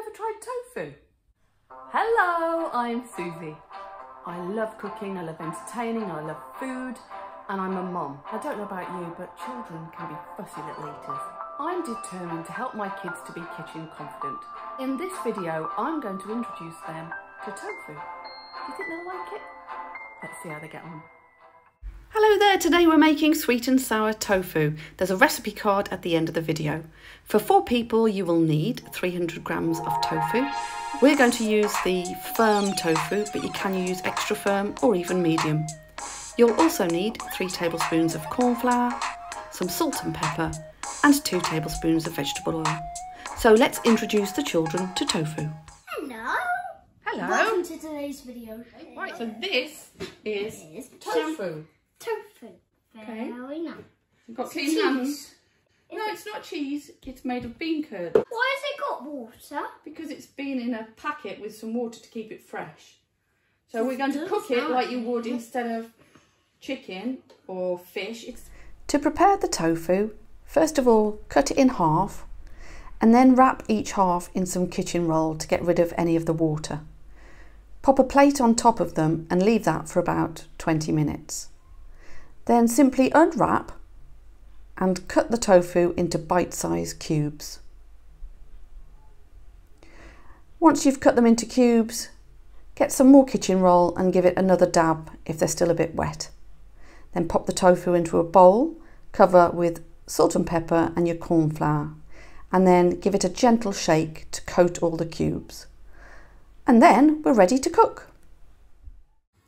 ever tried tofu? Hello, I'm Susie. I love cooking, I love entertaining, I love food, and I'm a mum. I don't know about you, but children can be fussy little eaters. I'm determined to help my kids to be kitchen confident. In this video, I'm going to introduce them to tofu. Do you think they'll like it? Let's see how they get on. Hello there, today we're making sweet and sour tofu. There's a recipe card at the end of the video. For 4 people you will need 300 grams of tofu. We're going to use the firm tofu, but you can use extra firm or even medium. You'll also need 3 tablespoons of corn flour, some salt and pepper, and 2 tablespoons of vegetable oil. So let's introduce the children to tofu. Hello. Hello. Welcome to today's video. Right, so this is tofu. Tofu. Okay. Very nice. You've got clean hands. No, it's not cheese. It's made of bean curd. Why has it got water? Because it's been in a packet with some water to keep it fresh. So we're going to cook it like you would instead of chicken or fish. To prepare the tofu, first of all, cut it in half and then wrap each half in some kitchen roll to get rid of any of the water. Pop a plate on top of them and leave that for about 20 minutes. Then simply unwrap and cut the tofu into bite-sized cubes. Once you've cut them into cubes, get some more kitchen roll and give it another dab if they're still a bit wet. Then pop the tofu into a bowl, cover with salt and pepper and your corn flour, and then give it a gentle shake to coat all the cubes. And then we're ready to cook.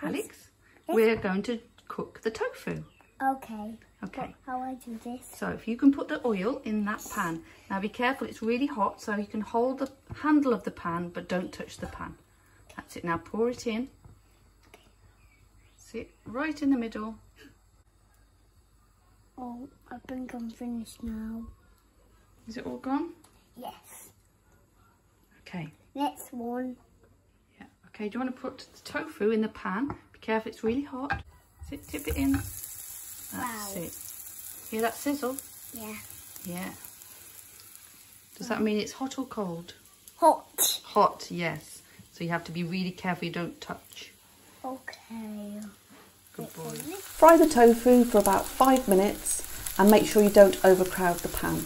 Alex, we're going to cook the tofu. Okay. Okay. How I do this? So if you can put the oil in that pan. Now be careful, it's really hot, so you can hold the handle of the pan, but don't touch the pan. That's it. Now pour it in. See it right in the middle. Oh, I think I'm finished now. Is it all gone? Yes. Okay. Next one. Yeah. Okay, do you want to put the tofu in the pan? Be careful, it's really hot. Tip it in. That's it. Hear that sizzle? Yeah. Yeah. Does that mean it's hot or cold? Hot. Hot, yes. So you have to be really careful you don't touch. Okay. Good boy. Fry the tofu for about 5 minutes and make sure you don't overcrowd the pan.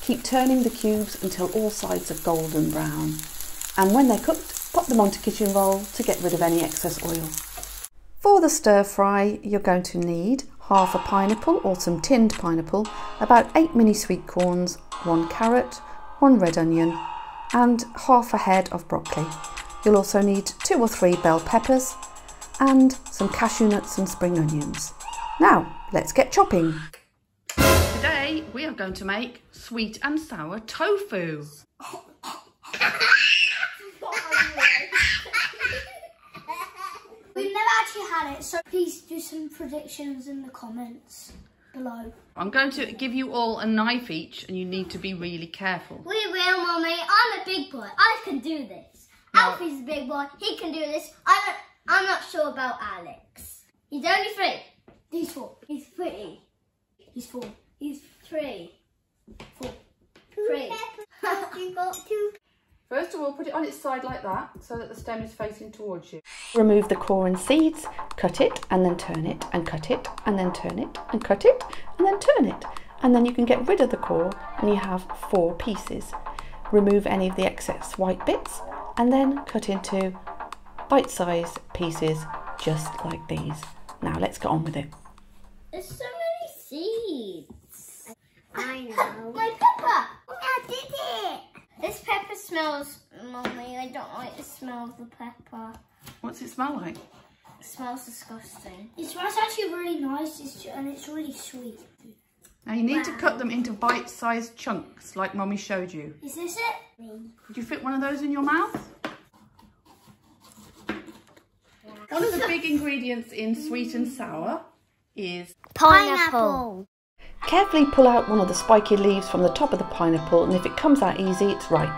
Keep turning the cubes until all sides are golden brown. And when they're cooked, pop them onto kitchen roll to get rid of any excess oil. For the stir fry, you're going to need half a pineapple or some tinned pineapple, about 8 mini sweet corns, 1 carrot, 1 red onion, and half a head of broccoli. You'll also need 2 or 3 bell peppers and some cashew nuts and spring onions. Now, let's get chopping. Today, we are going to make sweet and sour tofu. We've never actually had it, so please do some predictions in the comments below. I'm going to give you all a knife each and you need to be really careful. We will, Mummy. I'm a big boy. I can do this. No. Alfie's a big boy. He can do this. I'm not sure about Alex. He's only 3. He's 4. He's 3. He's 4. He's 3. 4. 3. You got 2. First of all, put it on its side like that, so that the stem is facing towards you. Remove the core and seeds, cut it and then turn it, and cut it and then turn it, and cut it and then turn it. And then you can get rid of the core and you have 4 pieces. Remove any of the excess white bits and then cut into bite-sized pieces just like these. Now let's get on with it. There's so many seeds. I know. My pepper! I did it! This pepper smells, Mummy, I don't like the smell of the pepper. What's it smell like? It smells disgusting. It smells actually really nice and it's really sweet. Now you need to cut them into bite-sized chunks like Mummy showed you. Is this it? Could you fit one of those in your mouth? One of the big ingredients in sweet and sour is pineapple. Carefully pull out one of the spiky leaves from the top of the pineapple, and if it comes out easy, it's ripe.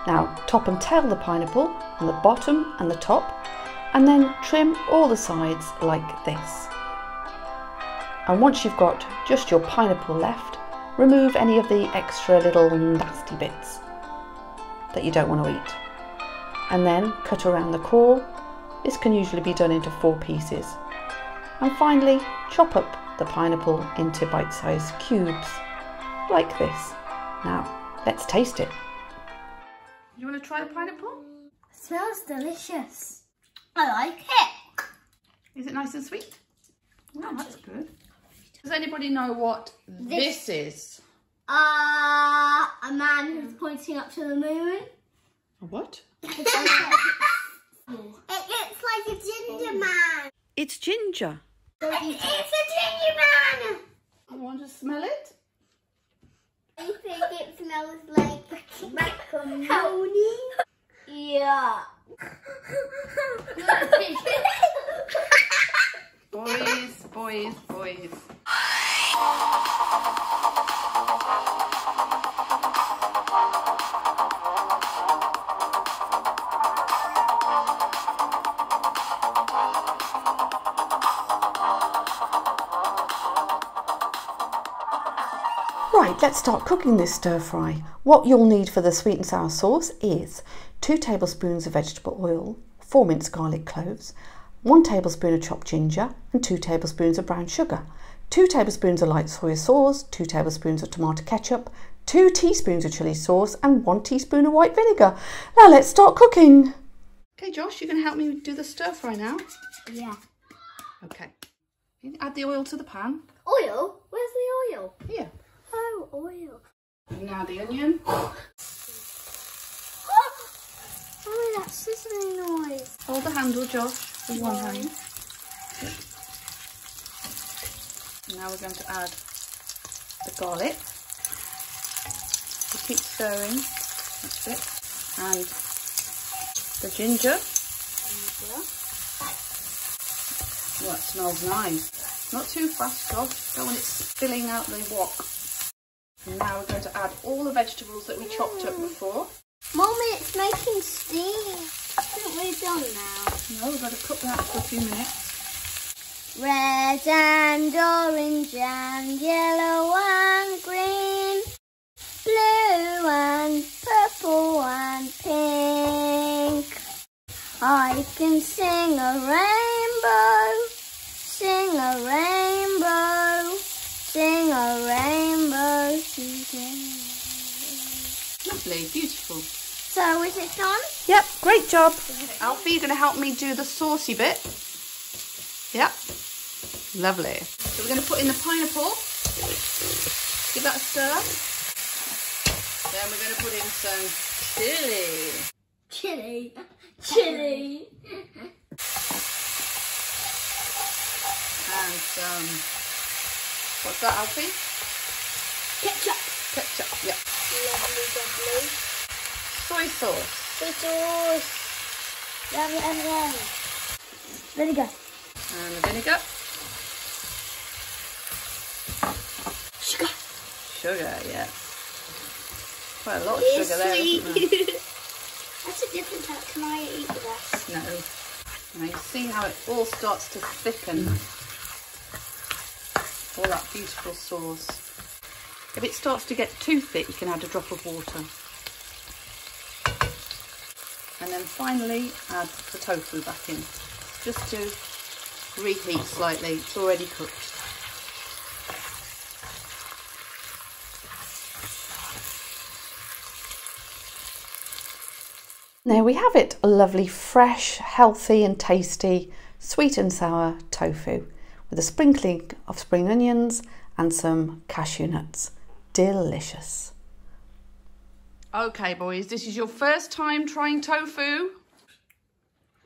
Now top and tail the pineapple on the bottom and the top, and then trim all the sides like this. And once you've got just your pineapple left, remove any of the extra little nasty bits. that you don't want to eat. And then cut around the core. This can usually be done into 4 pieces. And finally, chop up the pineapple into bite-sized cubes, like this. Now, let's taste it. You want to try the pineapple? It smells delicious. I like it. Is it nice and sweet? Oh, that's good. Does anybody know what this is? A man who's pointing up to the moon. A what? It looks like a ginger man. It's ginger. It's a ginger man. You want to smell it? I think it smells like macaroni. Yeah. Boys. Right, let's start cooking this stir fry. What you'll need for the sweet and sour sauce is 2 tablespoons of vegetable oil, 4 minced garlic cloves, 1 tablespoon of chopped ginger and 2 tablespoons of brown sugar, 2 tablespoons of light soy sauce, 2 tablespoons of tomato ketchup, 2 teaspoons of chilli sauce and 1 teaspoon of white vinegar. Now let's start cooking. Okay, Josh, you can help me do the stir fry now? Yeah. Okay. Add the oil to the pan. Oil? Where's the oil? Here. Oh, oil. Now the onion. Oh, that sizzling noise. Hold the handle, Josh, with one hand. Now we're going to add the garlic. We keep stirring. That's it. And the ginger. Oh, that smells nice. Not too fast, Josh. Don't want it spilling out the wok. And now we're going to add all the vegetables that we chopped up before. Mummy, it's making steam. I think we're done now. No, we've got to cook that for a few minutes. Red and orange and yellow and green, blue and purple and pink. I can sing a rainbow, sing a rainbow, sing a rainbow today. Lovely, beautiful. So is it done? Yep, great job. Alfie, you're going to help me do the saucy bit. Yep, lovely. So we're going to put in the pineapple. Give that a stir. Then we're going to put in some chilli. Chilli. Chilli. And some, what's that, Alfie? Ketchup. Ketchup, yep. Lovely, lovely. Soy sauce. Soy sauce. Yum, yum, yum. Vinegar. And the vinegar. Sugar. Sugar, yeah. Quite a lot of sugar there, isn't there? That's a different type. Can I eat the rest? No. Now you see how it all starts to thicken. All that beautiful sauce. If it starts to get too thick, you can add a drop of water. And then finally add the tofu back in, just to reheat slightly. It's already cooked. There we have it, a lovely, fresh, healthy and tasty sweet and sour tofu with a sprinkling of spring onions and some cashew nuts. Delicious. Okay, boys, this is your first time trying tofu.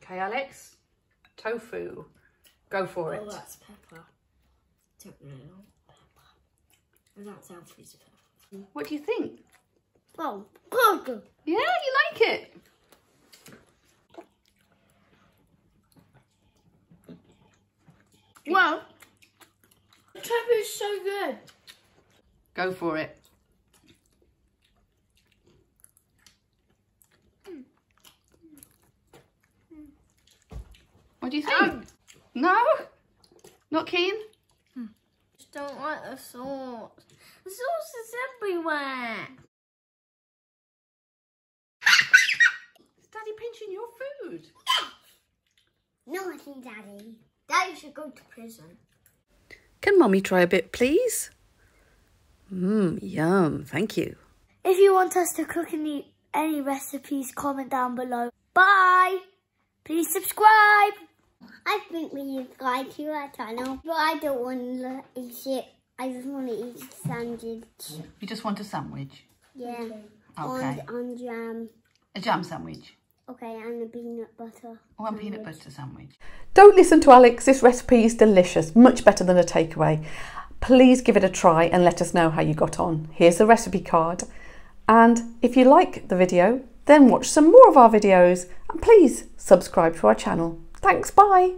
Okay, Alex, tofu. Go for it. Oh, that's pepper. Don't know. Pepper. That sounds sweet. What do you think? Oh, good. Yeah, you like it? Well, tofu is so good. Go for it. What do you think? No? Not keen? Just don't like the sauce. The sauce is everywhere. Daddy pinching your food? Naughty Daddy. Daddy should go to prison. Can Mummy try a bit, please? Yum, thank you. If you want us to cook and eat any recipes, comment down below. Bye! Please subscribe! I think we subscribe to our channel, but I don't want to eat it. I just want to eat a sandwich. You just want a sandwich? Yeah. Okay. On jam. A jam sandwich? Okay, and a peanut butter. Or a peanut butter sandwich. Don't listen to Alex, this recipe is delicious, much better than a takeaway. Please give it a try and let us know how you got on. Here's the recipe card. And if you like the video, then watch some more of our videos and please subscribe to our channel. Thanks, bye.